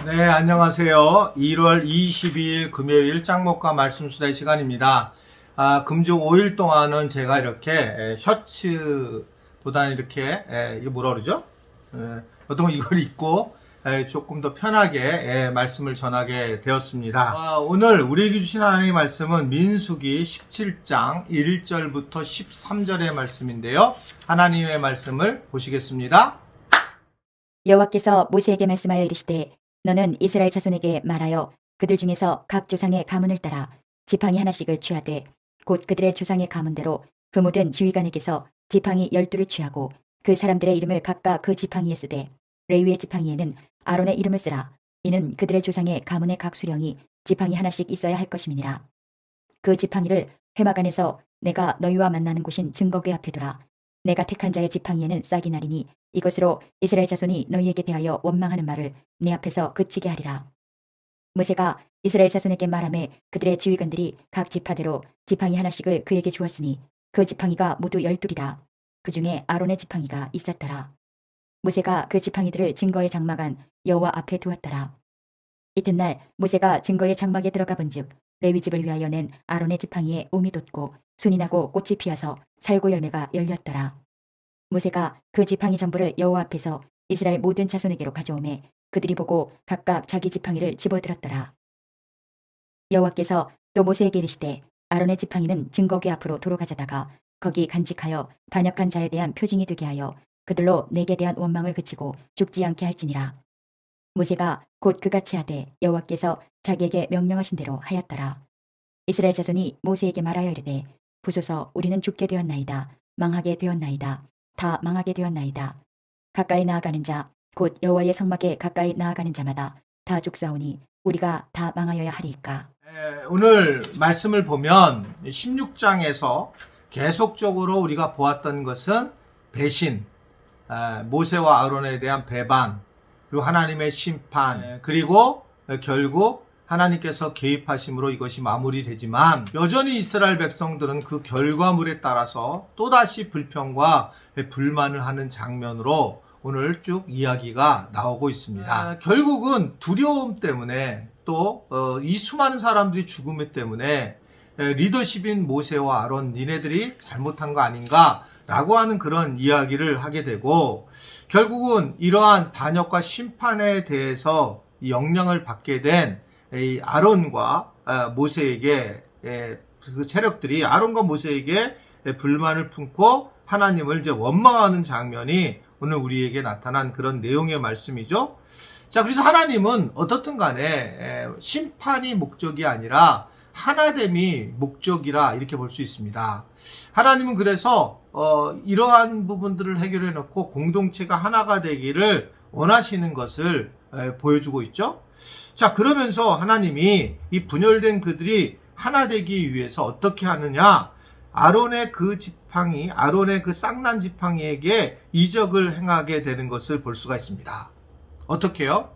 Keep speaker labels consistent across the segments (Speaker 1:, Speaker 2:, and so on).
Speaker 1: 네, 안녕하세요. 1월 22일 금요일 짱목과 말씀 수다의 시간입니다. 금주 5일 동안은 제가 이렇게 셔츠보다는 이렇게 이게 뭐라 그러죠? 보통 이걸 입고 조금 더 편하게 말씀을 전하게 되었습니다. 오늘 우리에게 주신 하나님의 말씀은 민수기 17장 1절부터 13절의 말씀인데요. 하나님의 말씀을 보시겠습니다.
Speaker 2: 여호와께서 모세에게 말씀하여 이르시되 너는 이스라엘 자손에게 말하여 그들 중에서 각 조상의 가문을 따라 지팡이 하나씩을 취하되 곧 그들의 조상의 가문대로 그 모든 지휘관에게서 지팡이 12를 취하고 그 사람들의 이름을 각각 그 지팡이에 쓰되 레위의 지팡이에는 아론의 이름을 쓰라. 이는 그들의 조상의 가문의 각 수령이 지팡이 하나씩 있어야 할 것임이니라. 그 지팡이를 회막 안에서 내가 너희와 만나는 곳인 증거궤 앞에 두라. 내가 택한 자의 지팡이에는 싹이 나리니 이것으로 이스라엘 자손이 너희에게 대하여 원망하는 말을 내 앞에서 그치게 하리라. 모세가 이스라엘 자손에게 말하매 그들의 지휘관들이 각 지파대로 지팡이 하나씩을 그에게 주었으니 그 지팡이가 모두 12이라. 그 중에 아론의 지팡이가 있었더라. 모세가 그 지팡이들을 증거의 장막 안 여호와 앞에 두었더라. 이튿날 모세가 증거의 장막에 들어가 본즉 레위 집을 위하여 낸 아론의 지팡이에 옴이 돋고 순이 나고 꽃이 피어서 살구 열매가 열렸더라. 모세가 그 지팡이 전부를 여호와 앞에서 이스라엘 모든 자손에게로 가져오매 그들이 보고 각각 자기 지팡이를 집어들었더라. 여호와께서 또 모세에게 이르시되 아론의 지팡이는 증거궤 앞으로 도로 가져다가 거기 간직하여 반역한 자에 대한 표징이 되게 하여 그들로 내게 대한 원망을 그치고 죽지 않게 할지니라. 모세가 곧 그같이 하되 여호와께서 자기에게 명령하신 대로 하였더라. 이스라엘 자손이 모세에게 말하여 이르되 보소서 우리는 죽게 되었나이다. 망하게 되었나이다. 다 망하게 되었나이다. 가까이 나아가는 자 곧 여호와의 성막에 가까이 나아가는 자마다 다 죽사오니 우리가 다 망하여야 하리이까.
Speaker 1: 오늘 말씀을 보면 16장에서 계속적으로 우리가 보았던 것은 배신, 모세와 아론에 대한 배반, 그리고 하나님의 심판, 그리고 결국 하나님께서 개입하심으로 이것이 마무리되지만 여전히 이스라엘 백성들은 그 결과물에 따라서 또다시 불평과 불만을 하는 장면으로 오늘 쭉 이야기가 나오고 있습니다. 결국은 두려움 때문에 또 이 수많은 사람들이 죽음 때문에 리더십인 모세와 아론 니네들이 잘못한 거 아닌가 라고 하는 그런 이야기를 하게 되고, 결국은 이러한 반역과 심판에 대해서 영향을 받게 된 이 아론과 모세에게 그 세력들이 아론과 모세에게 불만을 품고 하나님을 이제 원망하는 장면이 오늘 우리에게 나타난 그런 내용의 말씀이죠. 자, 그래서 하나님은 어떻든 간에 심판이 목적이 아니라 하나됨이 목적이라 이렇게 볼 수 있습니다. 하나님은 그래서 이러한 부분들을 해결해 놓고 공동체가 하나가 되기를 원하시는 것을 보여주고 있죠. 자, 그러면서 하나님이 이 분열된 그들이 하나 되기 위해서 어떻게 하느냐, 아론의 그 지팡이, 아론의 그 쌍난 지팡이에게 이적을 행하게 되는 것을 볼 수가 있습니다. 어떻게요?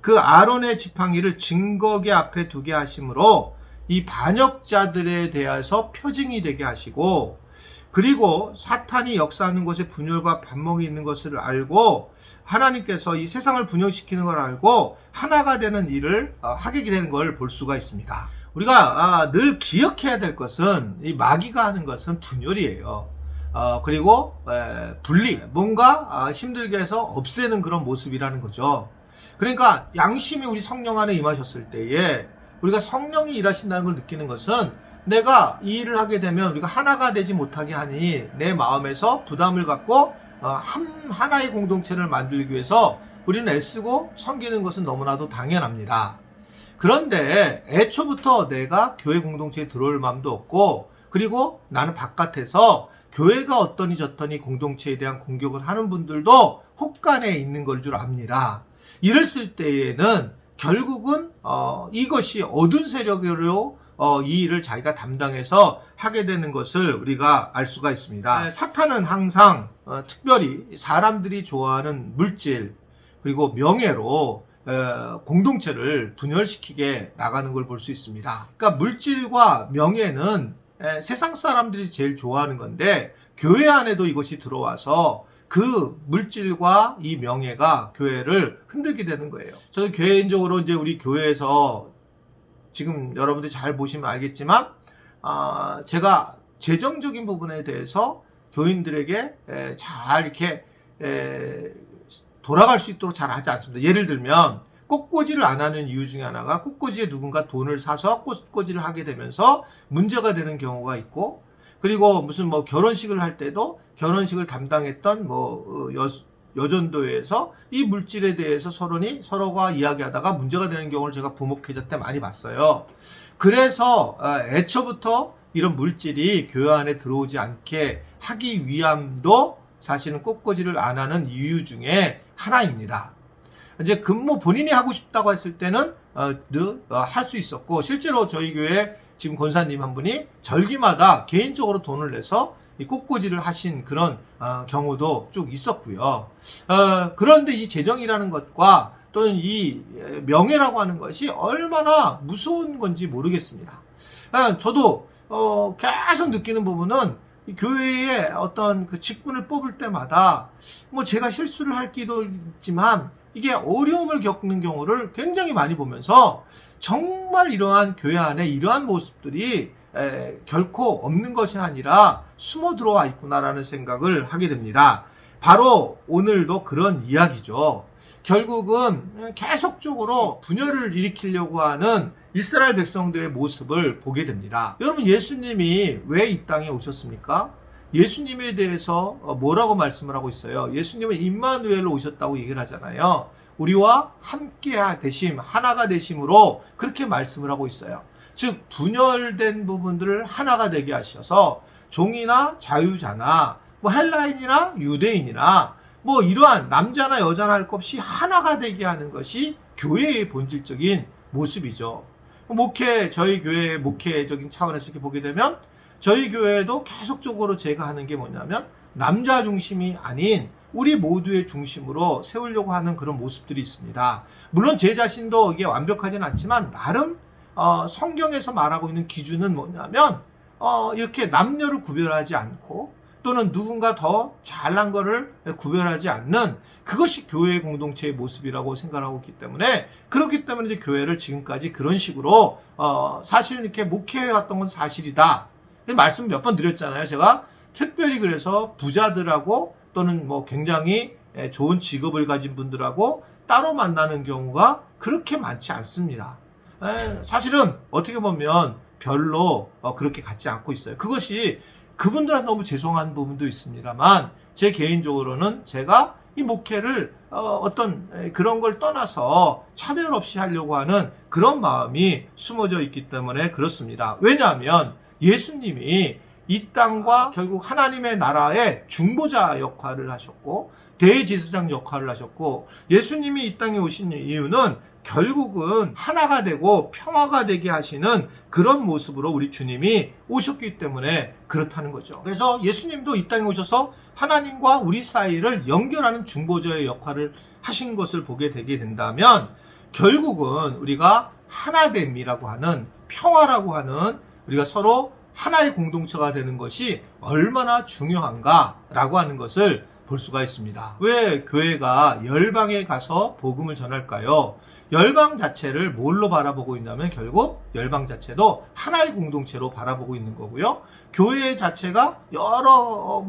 Speaker 1: 그 아론의 지팡이를 증거궤 앞에 두게 하심으로 이 반역자들에 대해서 표징이 되게 하시고, 그리고 사탄이 역사하는 곳에 분열과 반목이 있는 것을 알고 하나님께서 이 세상을 분열시키는 걸 알고 하나가 되는 일을 하게 되는 걸 볼 수가 있습니다. 우리가 늘 기억해야 될 것은 이 마귀가 하는 것은 분열이에요. 그리고 분리, 뭔가 힘들게 해서 없애는 그런 모습이라는 거죠. 그러니까 양심이 우리 성령 안에 임하셨을 때에 우리가 성령이 일하신다는 걸 느끼는 것은 내가 이 일을 하게 되면 우리가 하나가 되지 못하게 하니 내 마음에서 부담을 갖고 하나의 공동체를 만들기 위해서 우리는 애쓰고 섬기는 것은 너무나도 당연합니다. 그런데 애초부터 내가 교회 공동체에 들어올 마음도 없고, 그리고 나는 바깥에서 교회가 어떠니 저떠니 공동체에 대한 공격을 하는 분들도 혹간에 있는 걸 줄 압니다. 이랬을 때에는 결국은 이것이 어두운 세력으로 이 일을 자기가 담당해서 하게 되는 것을 우리가 알 수가 있습니다. 사탄은 항상 특별히 사람들이 좋아하는 물질 그리고 명예로 공동체를 분열시키게 나가는 걸 볼 수 있습니다. 그러니까 물질과 명예는 세상 사람들이 제일 좋아하는 건데 교회 안에도 이것이 들어와서 그 물질과 이 명예가 교회를 흔들게 되는 거예요. 저는 개인적으로 이제 우리 교회에서 지금 여러분들이 잘 보시면 알겠지만, 제가 재정적인 부분에 대해서 교인들에게 잘 이렇게 돌아갈 수 있도록 잘 하지 않습니다. 예를 들면 꽃꽂이를 안 하는 이유 중에 하나가 꽃꽂이에 누군가 돈을 사서 꽃꽂이를 하게 되면서 문제가 되는 경우가 있고, 그리고 무슨 뭐 결혼식을 할 때도 결혼식을 담당했던 여전도회에서 이 물질에 대해서 서로가 이야기하다가 문제가 되는 경우를 제가 부목회자 때 많이 봤어요. 그래서 애초부터 이런 물질이 교회 안에 들어오지 않게 하기 위함도 사실은 꽃꽂이를 안 하는 이유 중에 하나입니다. 이제 본인이 하고 싶다고 했을 때는 할 수 있었고, 실제로 저희 교회 지금 권사님 한 분이 절기마다 개인적으로 돈을 내서 이 꽃꽂이를 하신 그런 경우도 쭉 있었고요. 그런데 이 재정이라는 것과 또는 이 명예라고 하는 것이 얼마나 무서운 건지 모르겠습니다. 저도 계속 느끼는 부분은 이 교회의 어떤 그 직분을 뽑을 때마다 뭐 제가 실수를 할 기도 있지만 이게 어려움을 겪는 경우를 굉장히 많이 보면서 정말 이러한 교회 안에 이러한 모습들이 결코 없는 것이 아니라 숨어 들어와 있구나라는 생각을 하게 됩니다. 바로 오늘도 그런 이야기죠. 결국은 계속적으로 분열을 일으키려고 하는 이스라엘 백성들의 모습을 보게 됩니다. 여러분, 예수님이 왜 이 땅에 오셨습니까? 예수님에 대해서 뭐라고 말씀을 하고 있어요? 예수님은 임마누엘로 오셨다고 얘기를 하잖아요. 우리와 함께 되심, 하나가 되심으로 그렇게 말씀을 하고 있어요. 즉 분열된 부분들을 하나가 되게 하셔서 종이나 자유자나 뭐 헬라인이나 유대인이나 뭐 이러한 남자나 여자나 할 것 없이 하나가 되게 하는 것이 교회의 본질적인 모습이죠. 저희 교회의 목회적인 차원에서 이렇게 보게 되면 저희 교회도 계속적으로 제가 하는 게 뭐냐면 남자 중심이 아닌 우리 모두의 중심으로 세우려고 하는 그런 모습들이 있습니다. 물론 제 자신도 이게 완벽하진 않지만 나름 성경에서 말하고 있는 기준은 뭐냐면 이렇게 남녀를 구별하지 않고 또는 누군가 더 잘난 거를 구별하지 않는 그것이 교회의 공동체의 모습이라고 생각하고 있기 때문에, 그렇기 때문에 이제 교회를 지금까지 그런 식으로 사실 이렇게 목회해왔던 건 사실이다. 말씀 몇 번 드렸잖아요. 제가 특별히 그래서 부자들하고 또는 뭐 굉장히 좋은 직업을 가진 분들하고 따로 만나는 경우가 그렇게 많지 않습니다. 사실은 어떻게 보면 별로 그렇게 같지 않고 있어요. 그것이 그분들한테 너무 죄송한 부분도 있습니다만, 제 개인적으로는 제가 이 목회를 어떤 그런 걸 떠나서 차별 없이 하려고 하는 그런 마음이 숨어져 있기 때문에 그렇습니다. 왜냐하면 예수님이 이 땅과 결국 하나님의 나라의 중보자 역할을 하셨고 대제사장 역할을 하셨고, 예수님이 이 땅에 오신 이유는 결국은 하나가 되고 평화가 되게 하시는 그런 모습으로 우리 주님이 오셨기 때문에 그렇다는 거죠. 그래서 예수님도 이 땅에 오셔서 하나님과 우리 사이를 연결하는 중보자의 역할을 하신 것을 보게 되게 된다면, 결국은 우리가 하나됨이라고 하는, 평화라고 하는, 우리가 서로 하나의 공동체가 되는 것이 얼마나 중요한가라고 하는 것을 볼 수가 있습니다. 왜 교회가 열방에 가서 복음을 전할까요? 열방 자체를 뭘로 바라보고 있냐면 결국 열방 자체도 하나의 공동체로 바라보고 있는 거고요. 교회 자체가 여러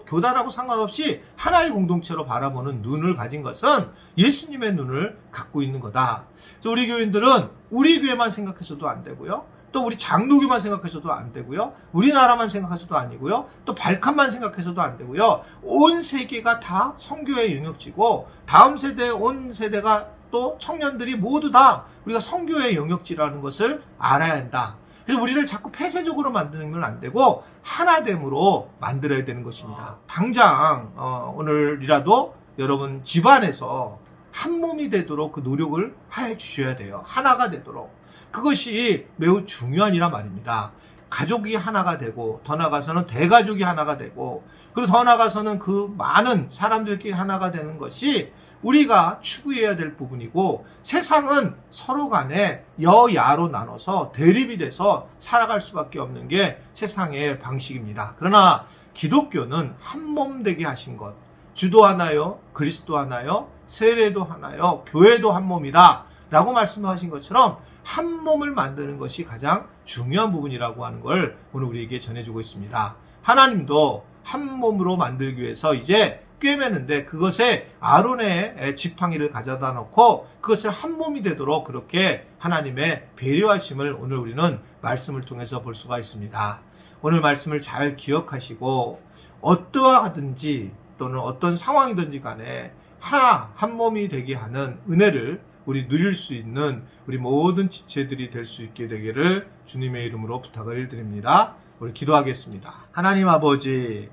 Speaker 1: 교단하고 상관없이 하나의 공동체로 바라보는 눈을 가진 것은 예수님의 눈을 갖고 있는 거다. 우리 교인들은 우리 교회만 생각해서도 안 되고요. 또 우리 장로교만 생각해서도 안 되고요. 우리나라만 생각해서도 아니고요. 또 발칸만 생각해서도 안 되고요. 온 세계가 다 선교의 영역지고, 다음 세대, 온 세대가 또 청년들이 모두 다 우리가 선교의 영역지라는 것을 알아야 한다. 그래서 우리를 자꾸 폐쇄적으로 만드는 건 안 되고 하나됨으로 만들어야 되는 것입니다. 당장 오늘이라도 여러분 집안에서 한 몸이 되도록 그 노력을 해 주셔야 돼요. 하나가 되도록. 그것이 매우 중요한이란 말입니다. 가족이 하나가 되고, 더 나아가서는 대가족이 하나가 되고, 그리고 더 나아가서는 그 많은 사람들끼리 하나가 되는 것이 우리가 추구해야 될 부분이고, 세상은 서로 간에 여야로 나눠서 대립이 돼서 살아갈 수밖에 없는 게 세상의 방식입니다. 그러나 기독교는 한 몸 되게 하신 것, 주도 하나요? 그리스도 하나요? 세례도 하나요? 교회도 한 몸이다 라고 말씀하신 것처럼 한 몸을 만드는 것이 가장 중요한 부분이라고 하는 걸 오늘 우리에게 전해주고 있습니다. 하나님도 한 몸으로 만들기 위해서 이제 꿰매는데 그것에 아론의 지팡이를 가져다 놓고 그것을 한 몸이 되도록 그렇게 하나님의 배려하심을 오늘 우리는 말씀을 통해서 볼 수가 있습니다. 오늘 말씀을 잘 기억하시고 어떠하든지 또는 어떤 상황이든지 간에 하나 한 몸이 되게 하는 은혜를 우리 누릴 수 있는 우리 모든 지체들이 될 수 있게 되기를 주님의 이름으로 부탁을 드립니다. 우리 기도하겠습니다. 하나님 아버지,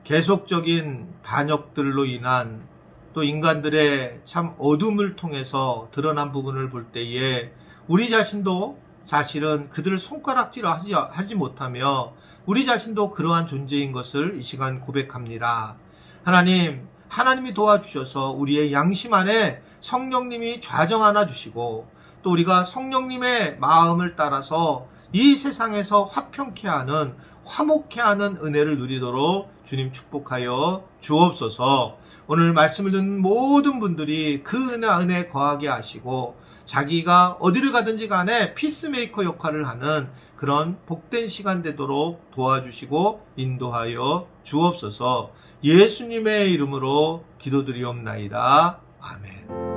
Speaker 1: 계속적인 반역들로 인한 또 인간들의 참 어둠을 통해서 드러난 부분을 볼 때에 우리 자신도 사실은 그들을 손가락질을 하지 못하며 우리 자신도 그러한 존재인 것을 이 시간 고백합니다. 하나님이 도와주셔서 우리의 양심 안에 성령님이 좌정하나 주시고 또 우리가 성령님의 마음을 따라서 이 세상에서 화평케 하는 화목케 하는 은혜를 누리도록 주님 축복하여 주옵소서. 오늘 말씀을 듣는 모든 분들이 그 은혜에 거하게 하시고 자기가 어디를 가든지 간에 피스메이커 역할을 하는 그런 복된 시간 되도록 도와주시고 인도하여 주옵소서. 예수님의 이름으로 기도드리옵나이다. 아멘.